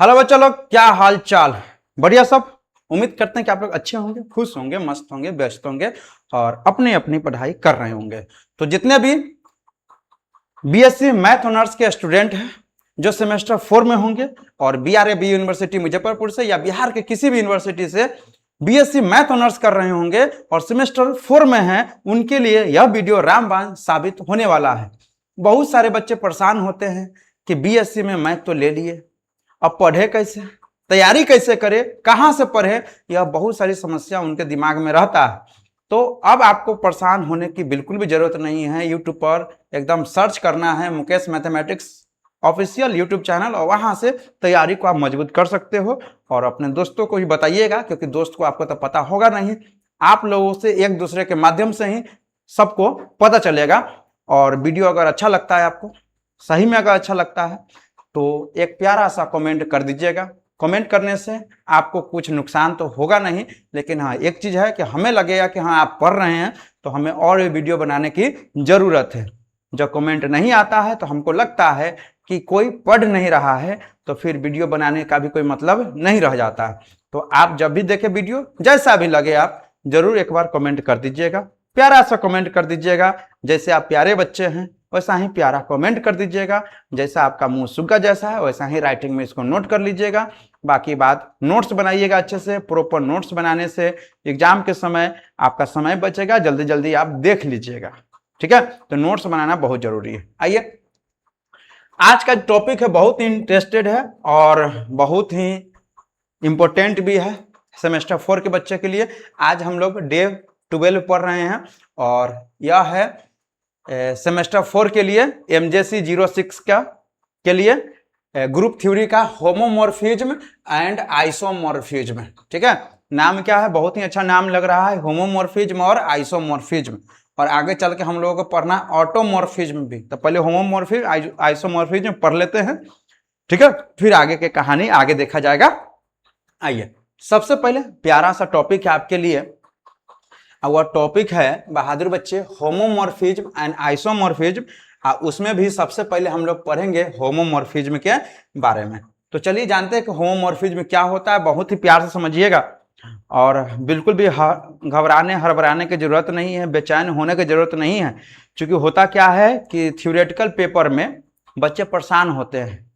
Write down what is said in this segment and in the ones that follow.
Hello बच्चों लोग, क्या हाल चाल? बढ़िया सब। उम्मीद करते हैं कि आप लोग अच्छे होंगे, खुश होंगे, मस्त होंगे, व्यस्त होंगे और अपनी अपनी पढ़ाई कर रहे होंगे। तो जितने भी बीएससी मैथ ऑनर्स के स्टूडेंट हैं जो सेमेस्टर 4 में होंगे और बीआरएबी यूनिवर्सिटी मुजफ्फरपुर से या बिहार के किसी भी यूनिवर्सिटी से बीएससी मैथ ऑनर्स कर रहे होंगे और सेमेस्टर 4 में हैं, उनके लिए यह वीडियो रामबाण साबित होने वाला है। बहुत सारे बच्चे परेशान होते हैं कि बीएससी में मैथ तो ले लिए, अब पढ़े कैसे, तैयारी कैसे करे, कहां से पढ़े, यह बहुत सारी समस्या उनके दिमाग में रहता है। तो अब आपको परेशान होने की बिल्कुल भी जरूरत नहीं है। यूट्यूब पर एकदम सर्च करना है Mukesh mathematics official YouTube channel और वहां से तैयारी को आप मजबूत कर सकते हो और अपने दोस्तों को भी बताइएगा, क्योंकि दोस्त को आपको तो पता होगा नहीं, आप लोगों से एक दूसरे के माध्यम से ही सबको पता चलेगा। और वीडियो अगर अच्छा लगता है, आपको सही में अगर अच्छा लगता है तो एक प्यारा सा कमेंट कर दीजिएगा। कमेंट करने से आपको कुछ नुकसान तो होगा नहीं, लेकिन हाँ एक चीज है कि हमें लगेगा कि हाँ आप पढ़ रहे हैं तो हमें और वीडियो बनाने की जरूरत है। जब कमेंट नहीं आता है तो हमको लगता है कि कोई पढ़ नहीं रहा है, तो फिर वीडियो बनाने का भी कोई मतलब नहीं रह जाता है। तो आप जब भी देखें वीडियो, जैसा भी लगे, आप जरूर एक बार कमेंट कर दीजिएगा, प्यारा सा कमेंट कर दीजिएगा। जैसे आप प्यारे बच्चे हैं वैसा ही प्यारा कमेंट कर दीजिएगा। जैसा आपका मुंह सुग्गा जैसा है वैसा ही राइटिंग में इसको नोट कर लीजिएगा। बाकी बात नोट्स बनाइएगा अच्छे से। प्रॉपर नोट्स बनाने से एग्जाम के समय आपका समय बचेगा, जल्दी जल्दी आप देख लीजिएगा, ठीक है। तो नोट्स बनाना बहुत जरूरी है। आइए, आज का टॉपिक है बहुत ही इंटरेस्टेड है और बहुत ही इंपॉर्टेंट भी है सेमेस्टर 4 के बच्चे के लिए। आज हम लोग डे 12 पढ़ रहे हैं और यह है सेमेस्टर 4 के लिए MJC 06 के लिए ग्रुप थ्योरी का होमोमॉर्फिज्म एंड आइसोमॉर्फिज्म, ठीक है। नाम क्या है? बहुत ही अच्छा नाम लग रहा है, होमोमॉर्फिज्म और आइसोमॉर्फिज्म। और आगे चल के हम लोगों को पढ़ना ऑटोमॉर्फिज्म भी। तो पहले होमोमॉर्फिज्म आइसोमॉर्फिज्म पढ़ लेते हैं, ठीक है, फिर आगे के कहानी आगे देखा जाएगा। आइए, सबसे पहले प्यारा सा टॉपिक है आपके लिए, वह टॉपिक है बहादुर बच्चे होमोमॉर्फिज्म एंड आइसोमॉर्फिज्म। उसमें भी सबसे पहले हम लोग पढ़ेंगे होमोमॉर्फिज्म के बारे में। तो चलिए जानते हैं कि होमोमॉर्फिज्म क्या होता है। बहुत ही प्यार से समझिएगा और बिल्कुल भी घबराने हड़बड़ाने की जरूरत नहीं है, बेचैन होने की जरूरत नहीं है। क्योंकि होता क्या है कि थ्योरेटिकल पेपर में बच्चे परेशान होते हैं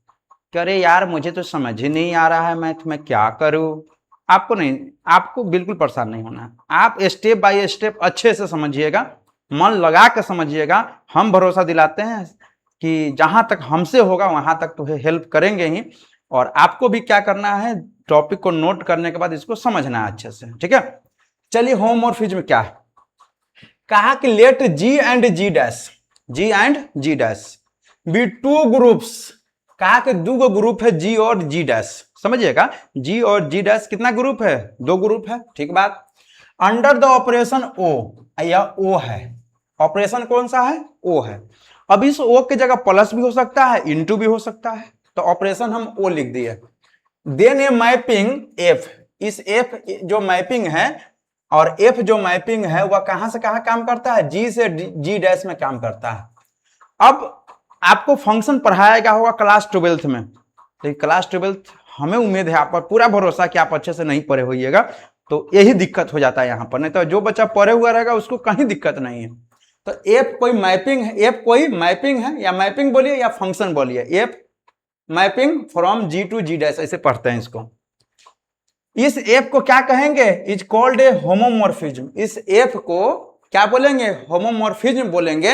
कि अरे यार मुझे तो समझ ही नहीं आ रहा है मैथ में, क्या करूं। आपको बिल्कुल परेशान नहीं होना है। आप स्टेप बाय स्टेप अच्छे से समझिएगा, मन लगा के समझिएगा। हम भरोसा दिलाते हैं कि जहां तक हमसे होगा वहां तक तो हेल्प करेंगे ही। और आपको भी क्या करना है, टॉपिक को नोट करने के बाद इसको समझना है अच्छे से, ठीक है। चलिए, होमोमॉर्फिज्म क्या है। कहा कि let G and G dash be two groups. कहा कि दो ग्रुप है जी और जी डैश। समझिएगा, जी और जी डैश कितना ग्रुप है? दो ग्रुप है, ठीक बात। अंडर द ऑपरेशन ओ, यह ओ है, ऑपरेशन कौन सा है? ओ है। अब इस ओ की जगह प्लस भी हो सकता है, इनटू भी हो सकता है, तो ऑपरेशन हम ओ लिख दिए। देन ए मैपिंग एफ, इस एफ जो मैपिंग है और एफ जो मैपिंग है वह कहां से कहां काम करता है? जी से जी डैश में काम करता है। अब आपको फंक्शन पढ़ाया गया होगा क्लास 12th में, तो क्लास 12th हमें उम्मीद है आप पर पूरा भरोसा कि आप अच्छे से नहीं पढ़े होइएगा, तो यही दिक्कत हो जाता है यहाँ पर। नहीं तो जो बच्चा पढ़े हुआ रहेगा उसको कहीं दिक्कत नहीं है। तो एफ कोई मैपिंग है, एफ कोई मैपिंग है, या मैपिंग बोलिए या फंक्शन बोलिए, f mapping from G to G dash, ऐसे पढ़ते हैं इसको। इस एफ को क्या कहेंगे? Is called a homomorphism. इस एफ को क्या बोलेंगे? होमोमॉर्फिज्म बोलेंगे।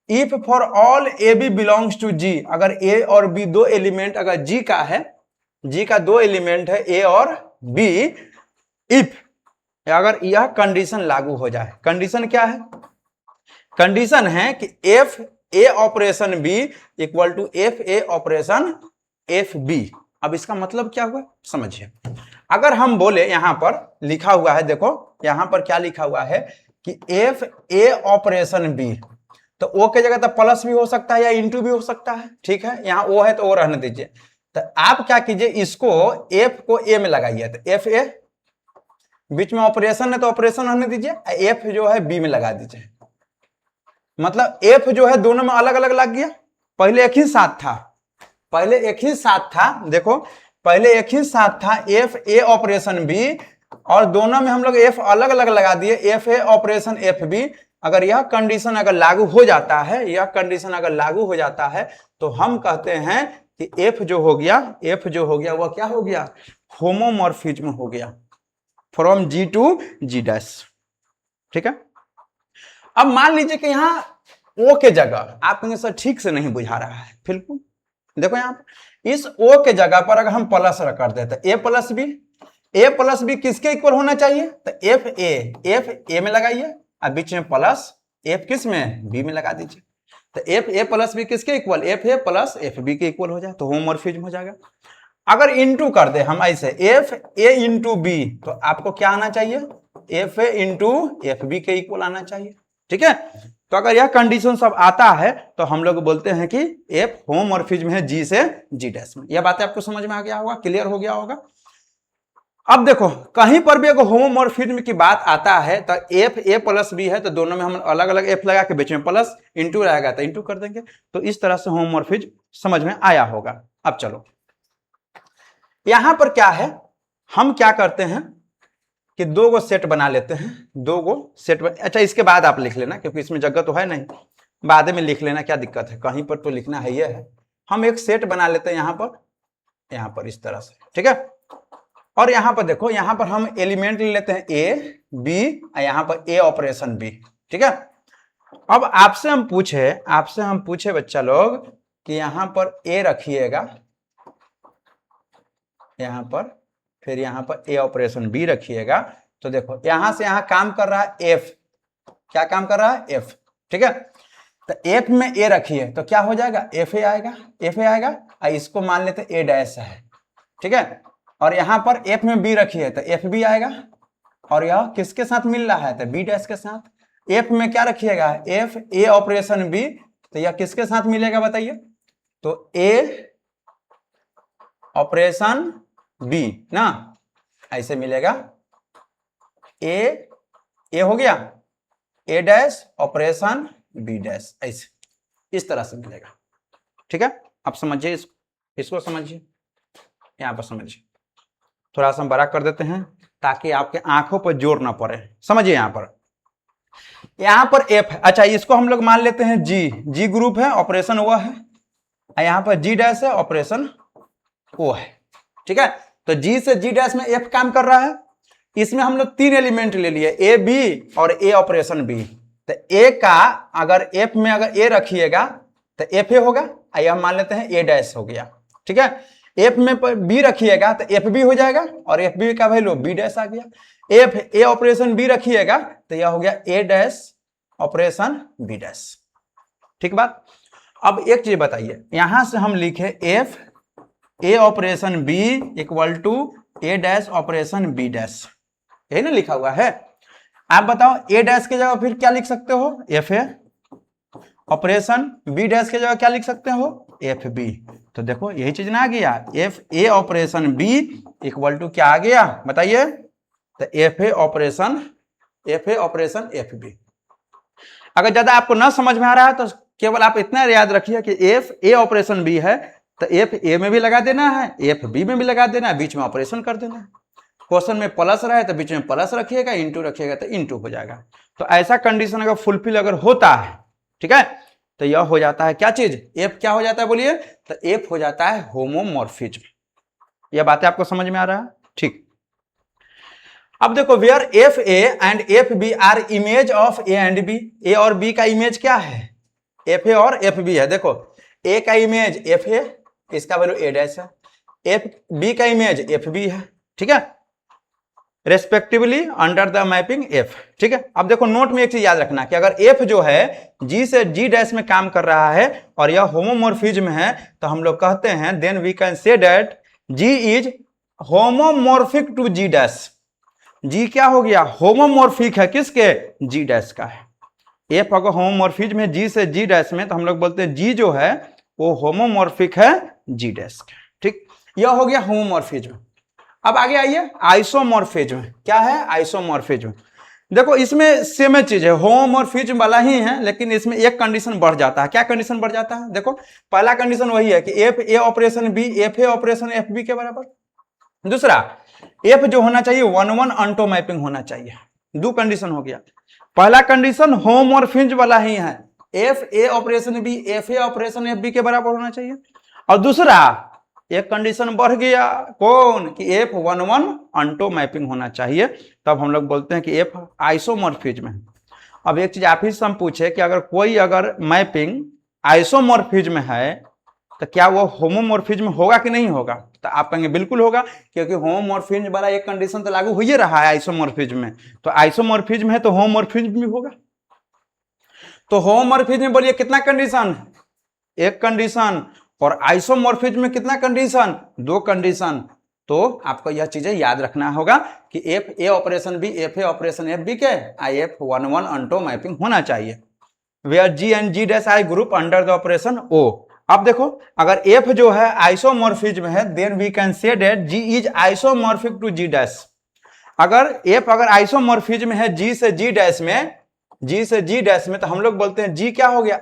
If for all a b belongs to G, अगर ए और बी दो एलिमेंट अगर जी का है, जी का दो एलिमेंट है ए और बी, इफ अगर यह कंडीशन लागू हो जाए। कंडीशन क्या है? कंडीशन है कि F A operation B equal to F A operation F B. अब इसका मतलब क्या हुआ समझिए। अगर हम बोले, यहां पर लिखा हुआ है, देखो यहां पर क्या लिखा हुआ है कि एफ ए ऑपरेशन बी, तो ओ के जगह तो प्लस भी हो सकता है या इंटू भी हो सकता है, ठीक है। यहां ओ है तो ओ रहने दीजिए। तो आप क्या कीजिए, इसको एफ को ए में लगाइए, तो एफ ए, बीच में ऑपरेशन है तो ऑपरेशन रहने दीजिए, एफ जो है बी में लगा दीजिए। मतलब एफ जो है दोनों में अलग अलग लग गया, पहले एक ही साथ था, देखो पहले एक ही साथ था एफ ए ऑपरेशन बी, और दोनों में हम लोग एफ अलग अलग लगा दिए, एफ ए ऑपरेशन एफ बी। अगर यह कंडीशन अगर लागू हो जाता है, यह कंडीशन अगर लागू हो जाता है, तो हम कहते हैं कि एफ जो हो गया वह क्या हो गया, होमोमॉर्फिज्म हो गया, from G to G dash. ठीक है। अब मान लीजिए कि यहां ओ के जगह आप कहेंगे सर ठीक से नहीं बुझा रहा है, बिल्कुल देखो यहां पर इस ओ के जगह पर अगर हम प्लस कर देते, ए प्लस बी किसके इक्वल होना चाहिए, तो एफ ए में लगाइए और बीच में प्लस एफ किस में, बी में लगा दीजिए, तो एफ ए प्लस बी किसके equal, F A plus F B के इक्वल हो जाए, तो होमोमॉर्फिज्म हो जाएगा। अगर इंटू कर दे हम ऐसे एफ ए इंटू बी, तो आपको क्या आना चाहिए, F A into F B के इक्वल आना चाहिए। ठीक है। तो अगर यह कंडीशन सब आता है तो हम लोग बोलते हैं कि एफ होमोमॉर्फिज्म है जी से जी डैश में। यह बातें आपको समझ में आ गया होगा, क्लियर हो गया होगा। अब देखो कहीं पर भी अगर होमोमॉर्फिज्म की बात आता है तो एफ ए प्लस बी है, तो दोनों में हम अलग अलग एफ लगा के बीच में प्लस, इंटू रहेगा तो इंटू कर देंगे, तो इस तरह से होमोमॉर्फिज्म समझ में आया होगा। अब चलो यहां पर क्या है, हम क्या करते हैं कि दो गो सेट बना लेते हैं, दो गो सेट अच्छा इसके बाद आप लिख लेना क्योंकि इसमें जगह तो है नहीं, बाद में लिख लेना, क्या दिक्कत है, कहीं पर तो लिखना है। ये है हम एक सेट बना लेते हैं यहां पर इस तरह से। ठीक है। और यहां पर देखो, यहां पर हम एलिमेंट ले लेते हैं ए बी, यहां पर ए ऑपरेशन बी। ठीक है। अब आपसे हम पूछे बच्चा लोग कि यहां पर ए रखिएगा, यहां पर फिर यहां पर ए ऑपरेशन बी रखिएगा, तो देखो यहां से यहां काम कर रहा है एफ, क्या काम कर रहा है एफ। ठीक है। तो एफ में ए रखिए तो क्या हो जाएगा, एफ ए आएगा, और इसको मान लेते ए डैश है। ठीक है। और यहां पर एफ में बी रखिए तो एफ बी आएगा, और यह किसके साथ मिल रहा है, तो बी डैश के साथ। एफ में क्या रखिएगा, एफ ए ऑपरेशन बी, तो यह किसके साथ मिलेगा बताइए, तो ए ऑपरेशन बी ना, ऐसे मिलेगा, ए हो गया, ए डैश ऑपरेशन बी डैश, ऐसे इस तरह से मिलेगा। ठीक है। आप समझिए, इसको समझिए, यहां पर समझिए, थोड़ा सा हम बड़ा कर देते हैं ताकि आपके आंखों पर जोर ना पड़े। समझिए यहां पर एफ है, अच्छा इसको हम लोग मान लेते हैं जी ग्रुप है, ऑपरेशन ओ है, यहां पर जी डैश है, ऑपरेशन ओ है। ठीक है। तो जी से जी डैश में एफ काम कर रहा है, इसमें हम लोग तीन एलिमेंट ले लिए, ए बी और ए ऑपरेशन बी। तो ए का अगर एफ में अगर ए रखिएगा तो एफ ए होगा, यह मान लेते हैं ए डैश हो गया। ठीक है। एफ में बी रखिएगा तो एफ बी हो जाएगा, और एफ बी का वैल्यू बी डैश आ गया। एफ ए ऑपरेशन बी रखिएगा तो यह हो गया ए डैश ऑपरेशन बी डैश। ठीक बात। अब एक चीज बताइए, यहां से हम लिखे F A operation B equal to A dash operation B dash, यही ना लिखा हुआ है। आप बताओ ए डैश के जगह फिर क्या लिख सकते हो, एफ ए ऑपरेशन बी डैश के जगह क्या लिख सकते हो, एफ बी। तो देखो यही चीज ना आ गया, F A operation B equal to क्या आ गया बताइए, तो एफ ए ऑपरेशन एफ बी। अगर ज्यादा आपको ना समझ में आ रहा है तो केवल आप इतना याद रखिए कि एफ ए ऑपरेशन बी है तो एफ ए में भी लगा देना है, एफ बी में भी लगा देना है, बीच में ऑपरेशन कर देना है। क्वेश्चन में प्लस रहे तो बीच में प्लस रखिएगा, इंटू रखिएगा तो इंटू हो जाएगा। तो ऐसा कंडीशन अगर फुलफिल अगर होता है, ठीक है, तो यह हो जाता है क्या चीज, एफ क्या हो जाता है बोलिए, तो एफ हो जाता है होमोमॉर्फिज्म। यह बातें आपको समझ में आ रहा है। ठीक। अब देखो where f a and f b are image of a and b, a और बी का इमेज क्या है, एफ ए और एफ बी है। देखो ए का इमेज एफ ए, इसका वैल्यू ए डैश है, एफ बी का इमेज एफ बी है। ठीक है। Respectively under the mapping F. ठीक है। अब देखो नोट में एक चीज याद रखना कि अगर एफ जो है जी से जी डैश में काम कर रहा है और यह होमोमॉर्फिज्म है, तो हम लोग कहते हैं then we can say that G is homomorphic to G dash. G क्या हो गया, होमोमॉर्फिक है किसके, जी डैश का है। एफ अगर होमोमॉर्फिज्म है जी से जी डैश में, तो हम लोग बोलते हैं जी जो है वो होमोमॉर्फिक है जी डैश का। ठीक। यह हो गया होमोमॉर्फिज्म। अब आगे आइए आइसोमॉर्फिज्म। क्या है आइसोमॉर्फिज्म, देखो इसमें सेम चीज है, होमोमॉर्फिज्म वाला ही है, लेकिन इसमें एक कंडीशन बढ़ जाता है। क्या कंडीशन बढ़ जाता है, देखो पहला कंडीशन वही है कि F A operation B F A operation F B के बराबर, दूसरा एफ जो होना चाहिए 1-1 ऑन्टो मैपिंग होना चाहिए। दो कंडीशन हो गया। पहला कंडीशन होमोमॉर्फिज्म वाला ही है, F A operation B F A operation F B के बराबर होना चाहिए। और दूसरा एक कंडीशन बढ़ गया, कौन कि एफ 1-1 ऑन्टो मैपिंग होना चाहिए, तब हम लोग बोलते हैं कि एफ आइसोमॉर्फिज्म है। अब एक चीज आप ही से हम पूछे कि अगर कोई अगर मैपिंग आइसोमॉर्फिज्म है तो क्या वो होमोमॉर्फिज्म होगा कि नहीं होगा, तो आप कहेंगे बिल्कुल होगा, क्योंकि होमोमॉर्फिज्म वाला एक कंडीशन तो लागू हो ही रहा है आइसोमॉर्फिज्म में, तो आइसोमॉर्फिज्म है तो होमोमॉर्फिज्म भी होगा। तो होमोमॉर्फिज्म में बोलिए कितना कंडीशन, एक कंडीशन, और आइसोमॉर्फिज्म में कितना कंडीशन, दो कंडीशन। तो आपको यह चीजें याद रखना होगा कि F A operation B F A operation F B के आई एफ 1-1 ऑन्टो मैपिंग होना चाहिए, where G and G dash I group under the operation o. अब देखो अगर एफ जो है आइसोमॉर्फिज्म है, then we can say that G is isomorphic to G dash. अगर एफ अगर आइसोमॉर्फिज्म है जी से जी डैश में, जी से जी डैश में, तो हम लोग बोलते हैं जी क्या हो गया,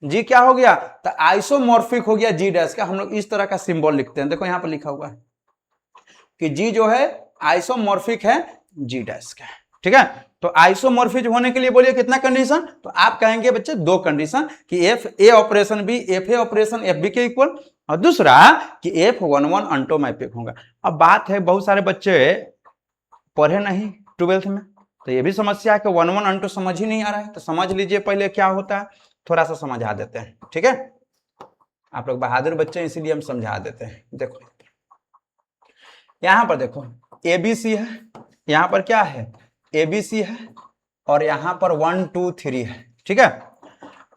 जी क्या हो गया, तो आइसोमॉर्फिक हो गया जी डैश का। हम लोग इस तरह का सिंबल लिखते हैं, देखो यहां पर लिखा हुआ है कि जी जो है आइसोमॉर्फिक है जी डैश का, ठीक है। तो आइसोमॉर्फिज्म होने के लिए बोलिए कितना कंडीशन, तो आप कहेंगे बच्चे दो कंडीशन कि F A operation B F A operation F B के इक्वल, और दूसरा कि एफ 1-1 ऑन्टो मैपिंग होगा। अब बात है बहुत सारे बच्चे पढ़े नहीं 12th में, तो ये भी समस्या है कि 1-1 ऑन्टो समझ ही नहीं आ रहा है, तो समझ लीजिए पहले क्या होता है, थोड़ा सा समझा देते हैं, ठीक है। आप लोग बहादुर बच्चे इसीलिए हम समझा देते हैं। देखो यहां पर देखो एबीसी है, यहां पर क्या है एबीसी है, और यहां पर 1 2 3 है, ठीक है।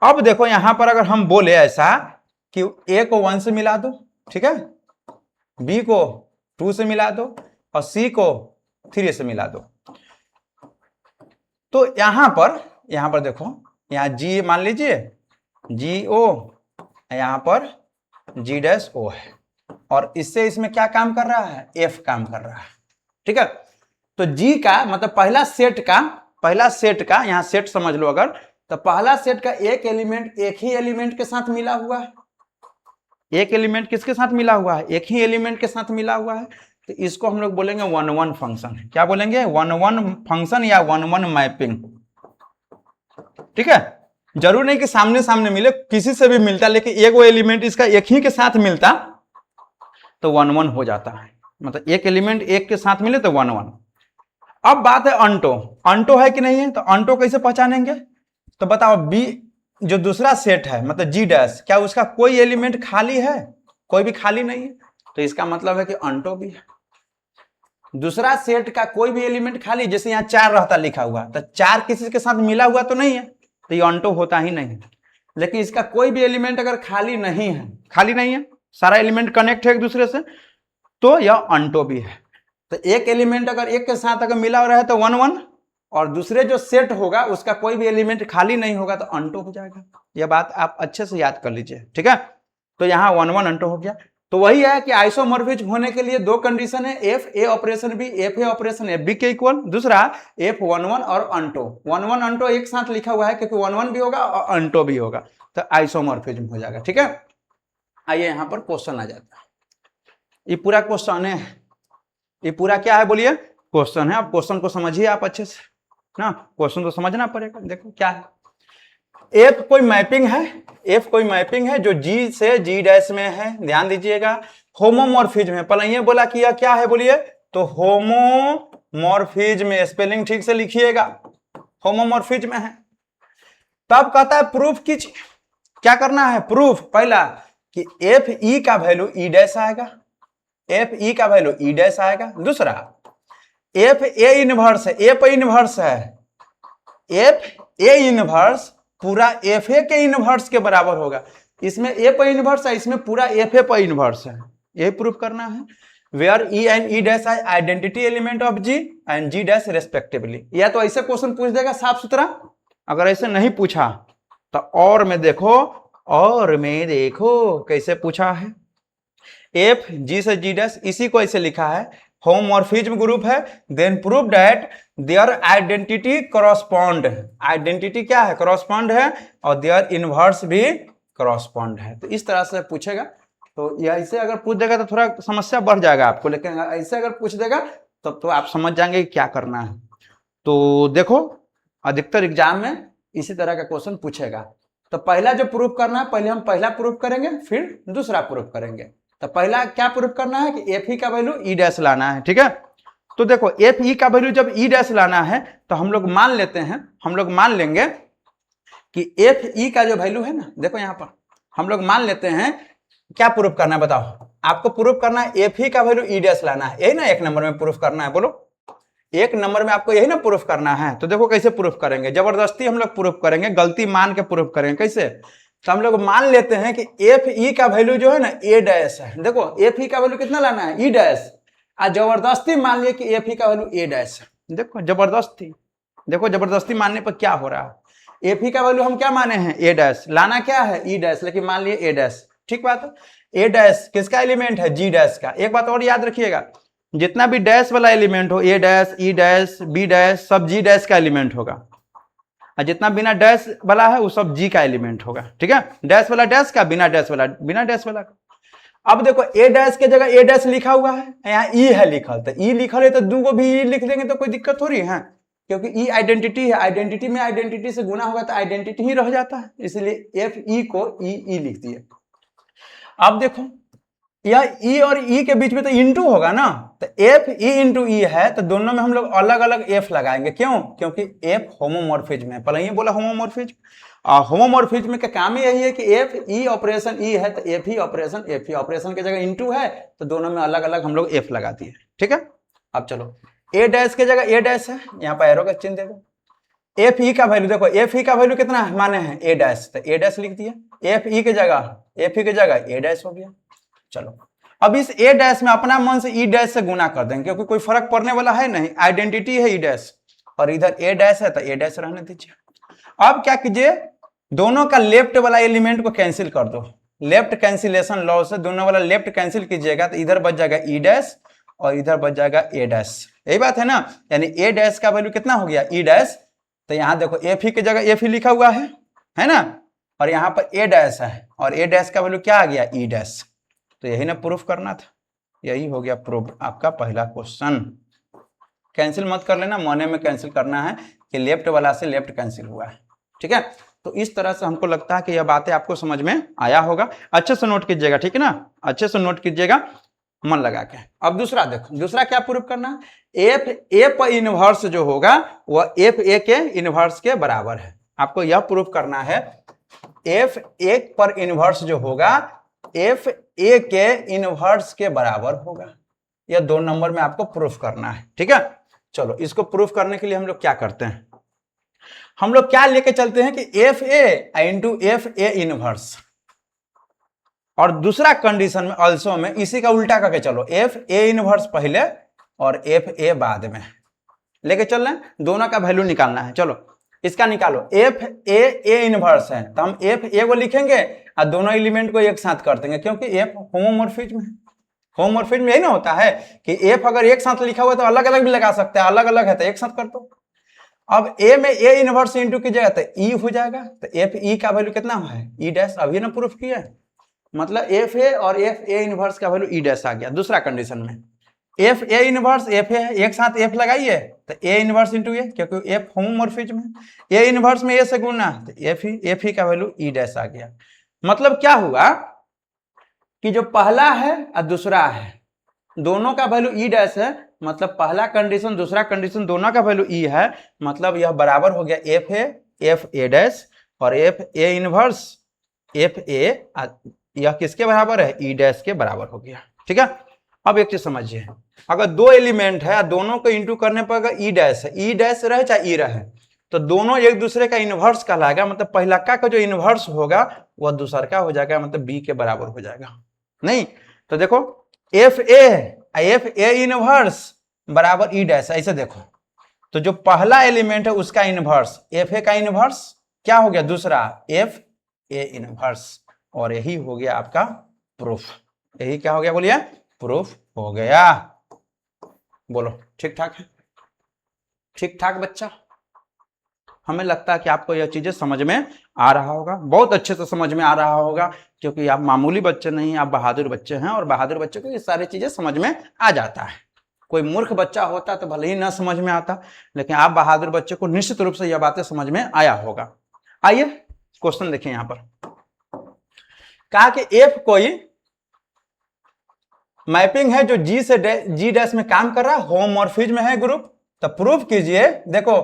अब देखो यहां पर अगर हम बोले ऐसा कि ए को 1 से मिला दो, ठीक है, बी को 2 से मिला दो, और सी को 3 से मिला दो, तो यहां पर देखो यहां जी मान लीजिए जी ओ, यहां पर जी डैश ओ है, और इससे इसमें क्या काम कर रहा है, एफ काम कर रहा है, ठीक है। तो जी का मतलब पहला सेट का यहां सेट समझ लो अगर, तो पहला सेट का एक एलिमेंट एक ही एलिमेंट के साथ मिला हुआ है, एक एलिमेंट किसके साथ मिला हुआ है, एक ही एलिमेंट के साथ मिला हुआ है, तो इसको हम लोग बोलेंगे 1-1 फंक्शन। क्या बोलेंगे, 1-1 फंक्शन या 1-1 मैपिंग, ठीक है। जरूर नहीं कि सामने सामने मिले, किसी से भी मिलता, लेकिन एक वो एलिमेंट इसका एक ही के साथ मिलता तो 1-1 हो जाता है, मतलब एक एलिमेंट एक के साथ मिले तो 1-1। अब बात है अंटो है कि नहीं है, तो अंटो कैसे पहचानेंगे, तो बताओ बी जो दूसरा सेट है मतलब जी डैश, क्या उसका कोई एलिमेंट खाली है, कोई भी खाली नहीं है, तो इसका मतलब है कि अंटो भी है। दूसरा सेट का कोई भी एलिमेंट खाली, जैसे यहाँ 4 रहता लिखा हुआ, तो 4 किसी के साथ मिला हुआ तो नहीं है, तो ये अंटो होता ही नहीं। लेकिन इसका कोई भी एलिमेंट अगर खाली नहीं है, सारा एलिमेंट कनेक्ट है एक दूसरे से, तो यह अंटो भी है। तो एक एलिमेंट अगर एक के साथ अगर मिला रहा है तो 1-1, और दूसरे जो सेट होगा उसका कोई भी एलिमेंट खाली नहीं होगा तो अंटो हो जाएगा। यह बात आप अच्छे से याद कर लीजिए, ठीक है। तो यहाँ 1-1 अंटो हो गया। तो वही है कि आइसोमॉर्फिज्म होने के लिए दो कंडीशन है, F A operation B F A operation F B के इक्वल, दूसरा एफ 1-1 और अंटो 1-1 अंटो एक साथ लिखा हुआ है क्योंकि 1-1 भी होगा और अंटो भी होगा, तो आइसोमॉर्फिज्म हो जाएगा, ठीक है। आइए यहाँ पर क्वेश्चन आ जाता है, ये पूरा क्वेश्चन है, ये पूरा क्या है बोलिए, क्वेश्चन है। अब क्वेश्चन को समझिए आप अच्छे से ना, क्वेश्चन तो समझना पड़ेगा। देखो क्या है, एफ कोई मैपिंग है, एफ कोई मैपिंग है जो जी से जी डैश में है, ध्यान दीजिएगा। होमोमॉर्फिज्म है, पहले ये बोला कि यह क्या है बोलिए, तो होमोमॉर्फिज्म, स्पेलिंग ठीक से लिखिएगा, होमोमॉर्फिज्म है। तब कहता है प्रूफ कीजिए, क्या करना है प्रूफ, पहला कि एफ ई का वैल्यू ई डैश आएगा, एफ ई का वैल्यू ई डैश आएगा, दूसरा एफ ए इनवर्स है, एफ इनवर्स है, एफ ए इनवर्स पूरा एफ ए के इनवर्स के बराबर होगा, इसमें ए पर इनवर्स है, इसमें पूरा एफ ए पर इनवर्स है, यही प्रूफ करना है। Where E and E dash I identity element of G and G dash respectively. या तो ऐसे क्वेश्चन पूछ देगा साफ सुथरा, अगर ऐसे नहीं पूछा तो और में देखो कैसे पूछा है, एफ जी से जी डैश, इसी को ऐसे लिखा है, होमोमॉर्फिज्म ग्रुप है, then prove that their identity correspond, identity क्या है, करॉस्पॉन्ड है, और देयर इनवर्स भी करॉस्पॉन्ड है। तो इस तरह से पूछेगा, तो यह ऐसे अगर पूछ देगा तो थोड़ा समस्या बढ़ जाएगा आपको, लेकिन ऐसे अगर पूछ देगा तब तो आप समझ जाएंगे कि क्या करना है। तो देखो अधिकतर एग्जाम में इसी तरह का क्वेश्चन पूछेगा। तो पहला जो प्रूफ करना है, पहले हम पहला प्रूफ करेंगे फिर दूसरा प्रूफ करेंगे। तो पहला क्या प्रूफ करना है कि एफ ई का वैल्यू ई डैश लाना है, ठीक है। तो देखो एफ ई का वैल्यू जब ई डैश लाना है तो हम लोग मान लेते हैं, हम लोग मान लेंगे कि एफ ई का जो वैल्यू है ना, देखो यहां पर हम लोग मान लेते हैं, क्या प्रूफ करना है बताओ, आपको प्रूफ करना है एफ ई का वैल्यू ई डैश लाना है, यही ना एक नंबर में प्रूफ करना है, बोलो एक नंबर में आपको यही ना प्रूफ करना है। तो देखो कैसे प्रूफ करेंगे, जबरदस्ती हम लोग प्रूफ करेंगे, गलती मान के प्रूफ करेंगे। कैसे, तो हम लोग मान लेते हैं कि एफ ई का वैल्यू जो है ना ए डैश है। देखो एफ ई का वैल्यू कितना लाना है, ई डैश, और जबरदस्ती मान लिया कि एफ ई का वैल्यू ए डैश है। देखो जबरदस्ती, देखो जबरदस्ती मानने पर क्या हो रहा है, एफ ई का वैल्यू हम क्या माने हैं ए डैश, लाना क्या है ई डैश, लेकिन मान लिए ए डैश, ठीक बात है। ए डैश किसका एलिमेंट है, जी डैश का। एक बात और याद रखिएगा, जितना भी डैश वाला एलिमेंट हो, a dash, e dash, b dash, सब जी डैश का एलिमेंट होगा, और जितना बिना डैश वाला है वो सब जी का एलिमेंट होगा, ठीक है। डैश वाला डैश का, बिना डैश वाला बिना डैश वाला का। अब देखो ए डैश के जगह ए डैश लिखा हुआ है, यहाँ ई है लिखल, तो ई लिखल है तो दो को भी ई लिख देंगे तो कोई दिक्कत थोड़ी है, क्योंकि ई आइडेंटिटी है, आइडेंटिटी में आइडेंटिटी से गुना होगा तो आइडेंटिटी ही रह जाता है, इसलिए एफ ई को ई लिख दिए। अब देखो यह ई और ई के बीच में तो इंटू होगा ना, तो एफ ई इंटू ई है, तो दोनों में हम लोग अलग अलग एफ लगाएंगे, क्यों, क्योंकि एफ होमोमॉर्फिज्म है, पहले ही बोला होमोमॉर्फिज्म, और होमोमॉर्फिज्म का काम ही यही है कि एफ ई ऑपरेशन ई है तो F E operation F E operation की जगह इंटू है, तो दोनों में अलग अलग हम लोग एफ लगा दिए, ठीक है। अब चलो ए डैश की जगह ए डैश है, यहाँ पर एरो का चिन्ह देखो, एफ ई का वैल्यू देखो, एफ ई का वैल्यू कितना माने हैं ए डैश, तो ए डैश लिख दिया, एफ ई की जगह ए डैश हो गया। चलो अब इस ए डैश में अपना मन से ई डैश से गुना कर देंगे, क्योंकि कोई फर्क पड़ने वाला है नहीं, आइडेंटिटी है ई डैश, और इधर ए डैश है तो ए डैश रहने दीजिए। अब क्या कीजिए, दोनों का लेफ्ट वाला एलिमेंट को कैंसिल कर दो, लेफ्ट कैंसिलेशन लॉ से दोनों वाला लेफ्ट कैंसिल कीजिएगा, तो इधर बच जाएगा ई डैश और इधर बच जाएगा ए डैश, यही बात है ना। यानी ए डैश का वैल्यू कितना हो गया ई डैश, तो यहाँ देखो एफ ई की जगह एफ ई लिखा हुआ है ना, और यहाँ पर ए डैश है, और ए डैश का वैल्यू क्या आ गया ई डैश, तो यही ना प्रूफ करना था, यही हो गया प्रूफ आपका पहला क्वेश्चन। कैंसिल मत कर लेना, मौने में कैंसिल करना है कि लेफ्ट वाला से लेफ्ट कैंसिल हुआ है, ठीक है। तो इस तरह से हमको लगता है कि यह बातें आपको समझ में आया होगा, अच्छे से नोट कीजिएगा, ठीक है ना, अच्छे से नोट कीजिएगा मन लगा के। अब दूसरा देखो, दूसरा क्या प्रूफ करना है, एफ ए पर इनवर्स जो होगा वह एफ ए के इनवर्स के बराबर है। आपको यह प्रूफ करना है एफ ए पर इनवर्स जो होगा एफ ए के इनवर्स के बराबर होगा, यह 2 नंबर में आपको प्रूफ करना है, ठीक है। चलो इसको प्रूफ करने के लिए हम लोग क्या करते हैं, हम लोग क्या लेके चलते हैं कि F A into F A inverse, और दूसरा कंडीशन में अल्सो में इसी का उल्टा करके चलो, एफ ए इनवर्स पहले और एफ ए बाद में लेके चल रहे हैं, दोनों का वैल्यू निकालना है। चलो इसका निकालो, एफ ए इनवर्स है तो हम एफ ए को लिखेंगे और दोनों एलिमेंट को एक साथ कर देंगे, क्योंकि एफ होमोमॉर्फिज्म है, होमोमॉर्फिज्म यही ना होता है कि एफ अगर एक साथ लिखा हुआ है तो अलग अलग भी लगा सकते हैं, अलग अलग है तो एक साथ कर दो। अब ए में ए इनवर्स इंटू की जगह तो ई हो जाएगा, तो एफ ई का वैल्यू कितना है ई डैश, अभी ना प्रूफ किया है, मतलब एफ ए और एफ ए इनवर्स का वैल्यू ई डैश आ गया। दूसरा कंडीशन में F A inverse F A एक साथ एफ लगाइए तो ए इनवर्स इंटू ए, क्योंकि एफ होमोमॉर्फिज्म है, ए इनवर्स में ए से गुणना तो एफ ई का वैल्यू ई डैश आ गया। मतलब क्या हुआ कि जो पहला है और दूसरा है दोनों का वैल्यू ई डैश है, मतलब पहला कंडीशन दूसरा कंडीशन दोनों का वैल्यू ई है, मतलब यह बराबर हो गया एफ ए डैश और F A inverse F A, यह किसके बराबर है ई डैश के बराबर हो गया, ठीक है। अब एक चीज समझिए, अगर 2 एलिमेंट है दोनों को इंटू करने पर अगर ई डैश है, ई डैश रहे चाहे ई रहे, तो दोनों एक दूसरे का इनवर्स कहलाएगा, मतलब पहला का जो इनवर्स होगा वह दूसरा का हो जाएगा, मतलब बी के बराबर हो जाएगा। नहीं तो देखो एफ ए इनवर्स बराबर ई डैश, ऐसे देखो, तो जो पहला एलिमेंट है उसका इनवर्स एफ ए का इनवर्स क्या हो गया दूसरा एफ ए इनवर्स, और यही हो गया आपका प्रूफ। यही क्या हो गया बोलिए, प्रूफ हो गया। बोलो ठीक ठाक है, ठीक ठाक बच्चा। हमें लगता है कि आपको यह चीजें समझ में आ रहा होगा, बहुत अच्छे से समझ में आ रहा होगा, क्योंकि आप मामूली बच्चे नहीं, आप बहादुर बच्चे हैं, और बहादुर बच्चे को ये सारी चीजें समझ में आ जाता है। कोई मूर्ख बच्चा होता तो भले ही ना समझ में आता, लेकिन आप बहादुर बच्चे को निश्चित रूप से यह बातें समझ में आया होगा। आइए क्वेश्चन देखिए, यहां पर कहा कि एफ कोई मैपिंग है जो जी से जी डैश में काम कर रहा है, होमोमॉर्फिज्म है ग्रुप, तो प्रूफ कीजिए। देखो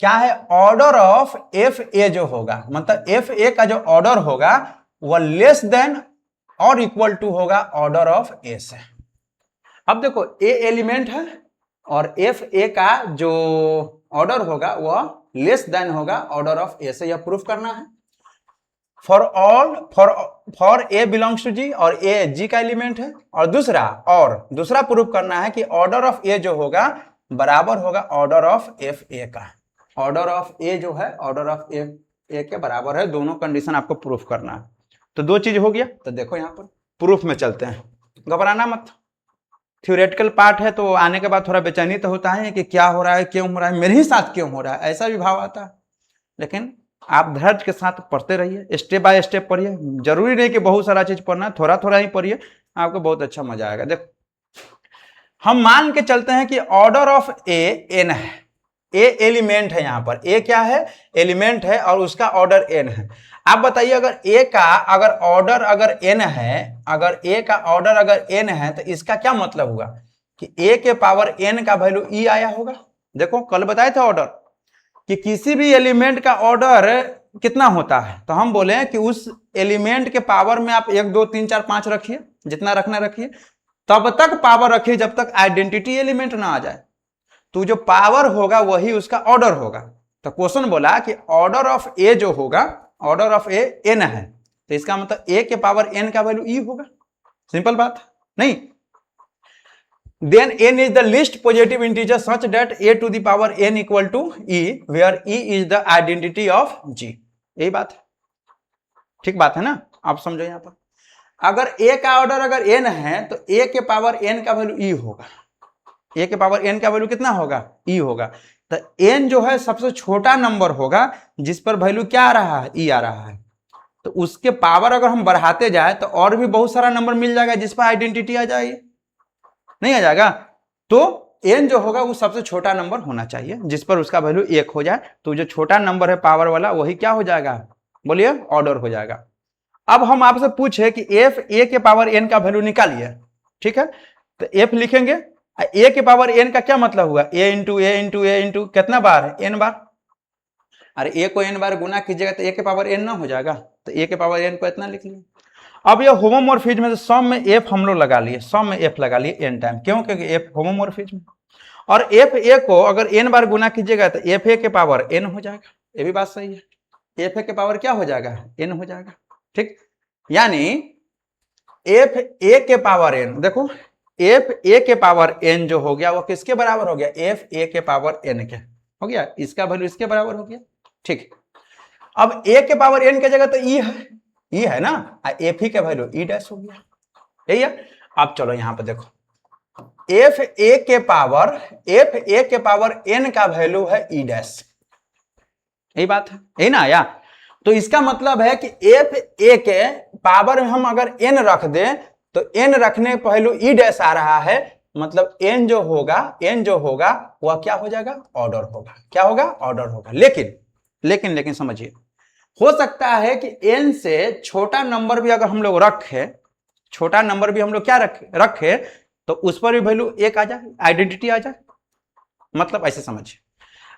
क्या है, ऑर्डर ऑफ एफ ए जो होगा, मतलब एफ ए का जो ऑर्डर होगा वह लेस देन और इक्वल टू होगा ऑर्डर ऑफ ए से। अब देखो ए एलिमेंट है और एफ ए का जो ऑर्डर होगा वह लेस देन होगा ऑर्डर ऑफ ए से, यह प्रूफ करना है। फॉर ए बिलोंग्स टू जी, और ए जी का एलिमेंट है। और दूसरा प्रूफ करना है कि ऑर्डर ऑफ ए जो होगा बराबर होगा ऑर्डर ऑफ एफ ए का। ऑर्डर ऑफ ए जो है ऑर्डर ऑफ एफ ए के बराबर है। दोनों कंडीशन आपको प्रूफ करना है। तो दो चीज हो गया। तो देखो यहां पर प्रूफ में चलते हैं, घबराना मत। थ्योरेटिकल पार्ट है तो आने के बाद थोड़ा बेचैनी तो होता है कि क्या हो रहा है, क्यों हो रहा है, मेरे ही साथ क्यों हो रहा है, ऐसा भी भाव आता है। लेकिन आप धैर्य के साथ पढ़ते रहिए, स्टेप बाय स्टेप पढ़िए। जरूरी नहीं कि बहुत सारा चीज पढ़ना है, थोड़ा थोड़ा ही पढ़िए, आपको बहुत अच्छा मजा आएगा। देखो हम मान के चलते हैं कि ऑर्डर ऑफ ए एन है, ए एलिमेंट है, यहां पर ए क्या है, एलिमेंट है, और उसका ऑर्डर एन है। आप बताइए अगर ए का अगर ऑर्डर अगर एन है, अगर ए का ऑर्डर अगर एन है, तो इसका क्या मतलब हुआ कि ए के पावर एन का वैल्यू ई आया होगा। देखो कल बताए थे ऑर्डर कि किसी भी एलिमेंट का ऑर्डर कितना होता है, तो हम बोले कि उस एलिमेंट के पावर में आप 1 2 3 4 5 रखिए, जितना रखना रखिए, तब तक पावर रखिए जब तक आइडेंटिटी एलिमेंट ना आ जाए। तो जो पावर होगा वही उसका ऑर्डर होगा। तो क्वेश्चन बोला कि ऑर्डर ऑफ ए जो होगा, ऑर्डर ऑफ ए एन है, तो इसका मतलब ए के पावर एन का वैल्यू ई होगा। सिंपल बात नहीं। Then n is the least positive integer such that a to the power n equal to e, where e is the identity of g। यही बात है, ठीक बात है ना। आप समझो यहां पर अगर a का ऑर्डर अगर n है तो a के पावर n का वैल्यू e होगा। a के पावर n का वैल्यू कितना होगा, e होगा। तो n जो है सबसे छोटा नंबर होगा जिस पर वैल्यू क्या आ रहा है, e आ रहा है। तो उसके पावर अगर हम बढ़ाते जाए तो और भी बहुत सारा नंबर मिल जाएगा जिस पर आइडेंटिटी आ जाएगी, नहीं आ जाएगा। तो n जो होगा वो सबसे छोटा नंबर होना चाहिए जिस पर उसका वैल्यू 1 हो जाए। तो जो छोटा नंबर है पावर वाला वही क्या हो जाएगा, बोलिए ऑर्डर हो जाएगा। अब हम आपसे पूछे कि f a के पावर n का वैल्यू निकालिए, ठीक है। तो f लिखेंगे, a के पावर n का क्या मतलब हुआ, a into a into a into कितना बार है, n बार। अरे a को n बार गुना कीजिएगा तो a के पावर n ना हो जाएगा। तो a के पावर n को इतना लिख लिया। अब ये होमोमॉर्फिज्म में सम में f हम लोग लगा लिए, सम में f लगा लिए n टाइम, क्यों, क्योंकि f होमोमॉर्फिज्म। और f a को अगर n बार गुना कीजिएगा तो f a के पावर n हो जाएगा। ये भी बात सही है, f a के पावर क्या हो जाएगा, n हो जाएगा, ठीक। यानी f a के पावर n, देखो f a के पावर n जो हो गया वो किसके बराबर हो गया, f a के पावर n के हो गया, इसका वैल्यू इसके बराबर हो गया, ठीक। अब a के पावर n की जगह तो e है, ई है ना, एफ ही का वैल्यू ई डैश हो गया, यही है। अब चलो यहां पर देखो एफ ए के पावर एन का वैल्यू है ई डैश, यही बात है, यही ना आया। तो इसका मतलब है कि एफ ए के पावर में हम अगर एन रख दें तो एन रखने पर वैल्यू ई डैश आ रहा है, मतलब एन जो होगा वह क्या हो जाएगा, ऑर्डर होगा। क्या होगा, ऑर्डर होगा। लेकिन समझिए, हो सकता है कि n से छोटा नंबर भी अगर हम लोग क्या रखे तो उस पर भी वैल्यू 1 आ जाए, आइडेंटिटी आ जाए। मतलब ऐसे समझिए,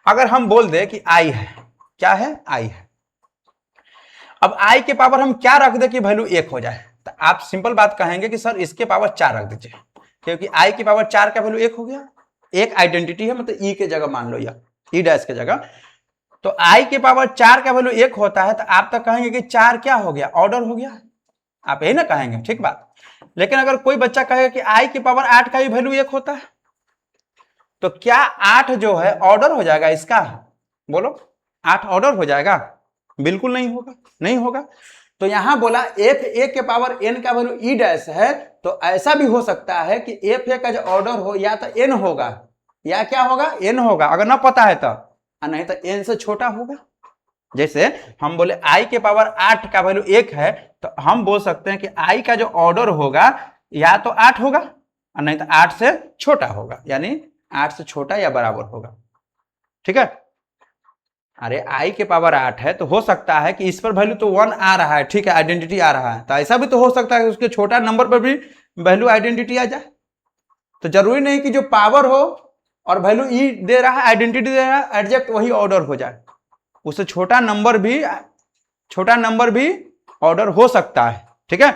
अगर हम बोल दे कि i है, क्या है, i है। अब i के पावर हम क्या रख दे कि वैल्यू 1 हो जाए, तो आप सिंपल बात कहेंगे कि सर इसके पावर 4 रख दीजिए, क्योंकि i के पावर 4 का वैल्यू 1 हो गया। एक आइडेंटिटी है, मतलब e के जगह मान लो, या ई डैश के जगह। तो i के पावर 4 का वैल्यू 1 होता है, तो आप तो कहेंगे कि 4 क्या हो गया, ऑर्डर हो गया, आप यही ना कहेंगे, ठीक बात। लेकिन अगर कोई बच्चा कहेगा कि i के पावर 8 का भी वैल्यू 1 होता है, तो क्या 8 जो है ऑर्डर हो जाएगा इसका, बोलो 8 ऑर्डर हो जाएगा, बिल्कुल नहीं होगा। तो यहां बोला एफ ए के पावर n का वैल्यू ई डैश है, तो ऐसा भी हो सकता है कि एफ ए का जो ऑर्डर हो या तो n होगा या क्या होगा, n होगा, अगर ना पता है तो, नहीं तो n से छोटा होगा। जैसे हम बोले i के पावर 8 का वैल्यू 1 है, तो हम बोल सकते हैं कि i का जो ऑर्डर होगा या तो 8 होगा और नहीं तो 8 से छोटा होगा, यानी 8 से छोटा या बराबर होगा। ठीक है, अरे i के पावर 8 है तो हो सकता है कि इस पर वैल्यू तो 1 आ रहा है, ठीक है, आइडेंटिटी आ रहा है, तो ऐसा भी तो हो सकता है कि उसके छोटा नंबर पर भी वैल्यू आइडेंटिटी आ जाए। तो जरूरी नहीं कि जो पावर हो और वैल्यू ई दे रहा है, आइडेंटिटी दे रहा है, एडजेक्ट वही ऑर्डर हो जाए, उससे छोटा नंबर भी ऑर्डर हो सकता है। ठीक है,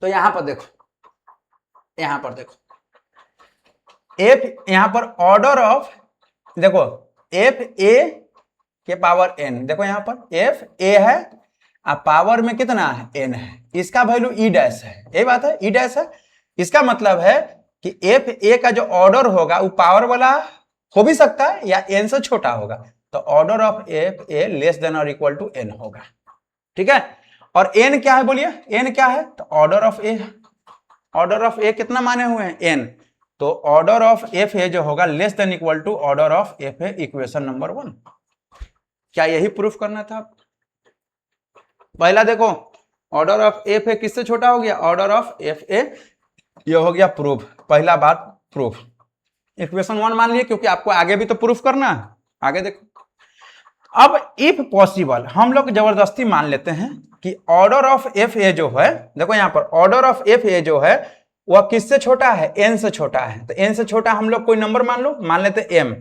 तो यहां पर देखो f, यहां पर ऑर्डर ऑफ, देखो एफ ए के पावर n, देखो यहां पर एफ ए है और पावर में कितना है n है, इसका वैल्यू ई डैश है, यही बात है, ई डैश है। इसका मतलब है कि एफ ए का जो ऑर्डर होगा वो पावर वाला हो भी सकता है या n से छोटा होगा, तो order of F a less then और इक्वल टू n होगा। ठीक है, और n क्या है बोलिए, n क्या है, तो order of a, order of a कितना माने हुए हैं n, तो ऑर्डर ऑफ एफ ए जो होगा less than equal to order of F A, equation number 1। क्या यही प्रूफ करना था? पहला देखो ऑर्डर ऑफ एफ ए किससे छोटा हो गया, ऑर्डर ऑफ एफ ए, ये हो गया प्रूफ, पहला बात प्रूफ, इक्वेशन 1 मान लिए, क्योंकि आपको आगे भी तो प्रूफ करना है। आगे देखो, अब इफ पॉसिबल हम लोग जबरदस्ती मान लेते हैं कि ऑर्डर ऑफ एफ ए जो है, देखो यहां पर ऑर्डर ऑफ एफ ए जो है वह किससे छोटा है, n से छोटा है, तो n से छोटा हम लोग कोई नंबर मान लेते m,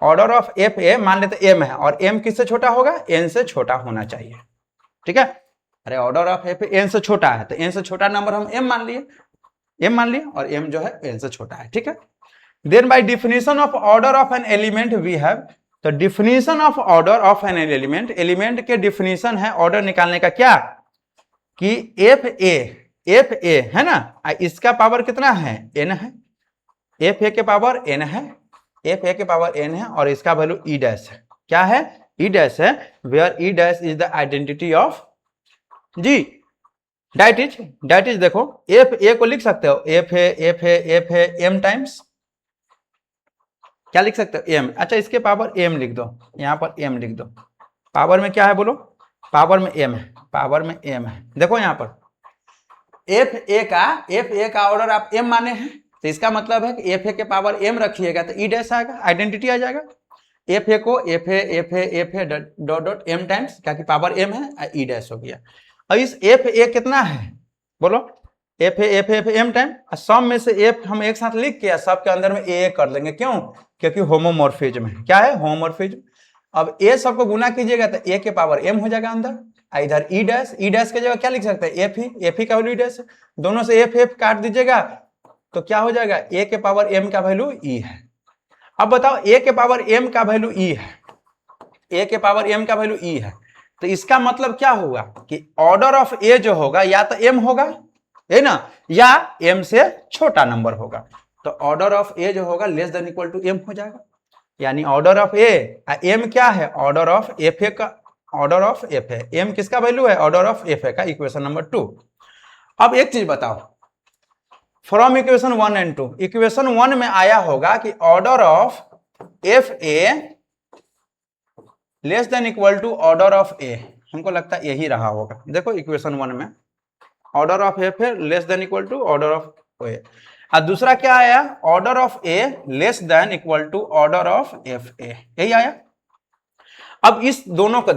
order of F A मान लेते m है, और m किससे छोटा होगा, n से छोटा होना चाहिए। ठीक है, अरे order of F A n से छोटा है तो n से छोटा नंबर हम m मान लिए और m जो है n से छोटा है। ठीक है, then by definition of order of an element we have, तो definition of order of an element, element के डिफिनेशन है ऑर्डर निकालने का, क्या कि एफ ए है ना, इसका पावर कितना है, n है, एफ ए के पावर n है, एफ ए के पावर n है, और इसका वैल्यू ई डैश है, क्या है, ई डैश है, where E dash is the identity of G, that is देखो एफ ए को लिख सकते हो एफ ए एम टाइम्स, क्या लिख सकते हो, एम, अच्छा इसके पावर एम लिख दो, यहां पर एम लिख दो, पावर में क्या है बोलो, पावर में एम है, पावर में एम है। देखो यहां पर एफ ए का ऑर्डर आप एम माने हैं, तो इसका मतलब है कि एफ ए के पावर एम रखिएगा तो ई डैश आएगा, आइडेंटिटी आ जाएगा, एफ ए को F A dot M times, क्या कि पावर एम है, ई डैश हो गया। और इस एफ ए कितना है बोलो, एफ ए एम टाइम, सम में से एफ हम एक साथ लिख के सब के अंदर में ए कर देंगे, क्यों, क्योंकि होमोमॉर्फिज्म है, क्या है, होमोमॉर्फिज्म। अब ए सबको गुना कीजिएगा तो ए के पावर एम हो जाएगा अंदर, इधर ई डैश के जगह क्या लिख सकते हैं, एफ ही का वैल्यू ई डैश है, दोनों से एफ काट दीजिएगा तो क्या हो जाएगा, ए के पावर एम का वैल्यू ई है। अब बताओ ए के पावर एम का वैल्यू ई है, ए के पावर एम का वैल्यू ई है, तो इसका मतलब क्या होगा कि ऑर्डर ऑफ ए जो होगा या तो एम होगा, है ना, या एम से छोटा नंबर होगा, तो ऑर्डर ऑफ ए जो होगा less than equal to M हो जाएगा, यानी ऑर्डर ऑफ ए, एम क्या है, ऑर्डर ऑफ एफ ए का, order of F A, M किसका वैल्यू है, ऑर्डर ऑफ एफ ए का, इक्वेशन नंबर 2। अब एक चीज बताओ, फ्रॉम इक्वेशन 1 एंड 2, इक्वेशन 1 में आया होगा कि order of F a less than equal to order of a, हमको लगता है यही रहा होगा, देखो इक्वेशन 1 में order of F a less than equal to order of a, और दूसरा क्या आया, order of a less than equal to order of F a, यही आया। अब इस दोनों को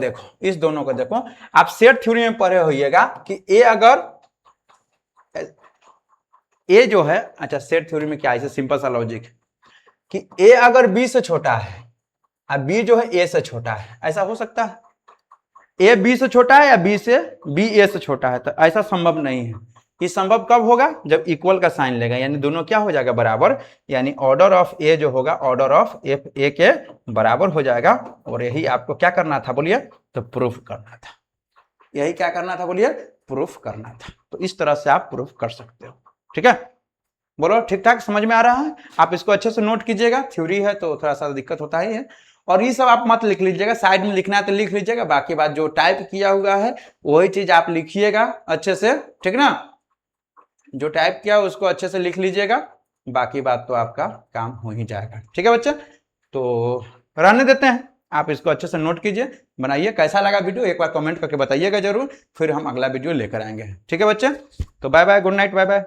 देखो, आप सेट थ्योरी में पढ़े होइएगा कि ए अगर, ए जो है, अच्छा सेट थ्योरी में क्या है, सिंपल सा लॉजिक कि ए अगर बी से छोटा है और बी जो है ए से छोटा है, ऐसा हो सकता है, ए बी से छोटा है या बी ए से छोटा है, तो ऐसा संभव नहीं है। ये संभव कब होगा, जब इक्वल का साइन लेगा, यानी दोनों क्या हो जाएगा, बराबर, यानी ऑर्डर ऑफ ए जो होगा ऑर्डर ऑफ एफ ए के बराबर हो जाएगा, और यही आपको क्या करना था बोलिए, तो प्रूफ करना था, यही क्या करना था बोलिए, प्रूफ करना था। तो इस तरह से आप प्रूफ कर सकते हो। ठीक है, बोलो ठीक ठाक समझ में आ रहा है, आप इसको अच्छे से नोट कीजिएगा, थ्योरी है तो थोड़ा सा दिक्कत होता ही है, और ये सब आप मत लिख लीजिएगा, साइड में लिखना है तो लिख लीजिएगा, बाकी बात जो टाइप किया हुआ है वही चीज आप लिखिएगा अच्छे से, ठीक ना, जो टाइप किया उसको अच्छे से लिख लीजिएगा, बाकी बात तो आपका काम हो ही जाएगा। ठीक है बच्चे, तो रहने देते हैं, आप इसको अच्छे से नोट कीजिए, बनाइए। कैसा लगा वीडियो एक बार कमेंट करके बताइएगा जरूर, फिर हम अगला वीडियो लेकर आएंगे। ठीक है बच्चे, तो bye bye, good night, bye bye.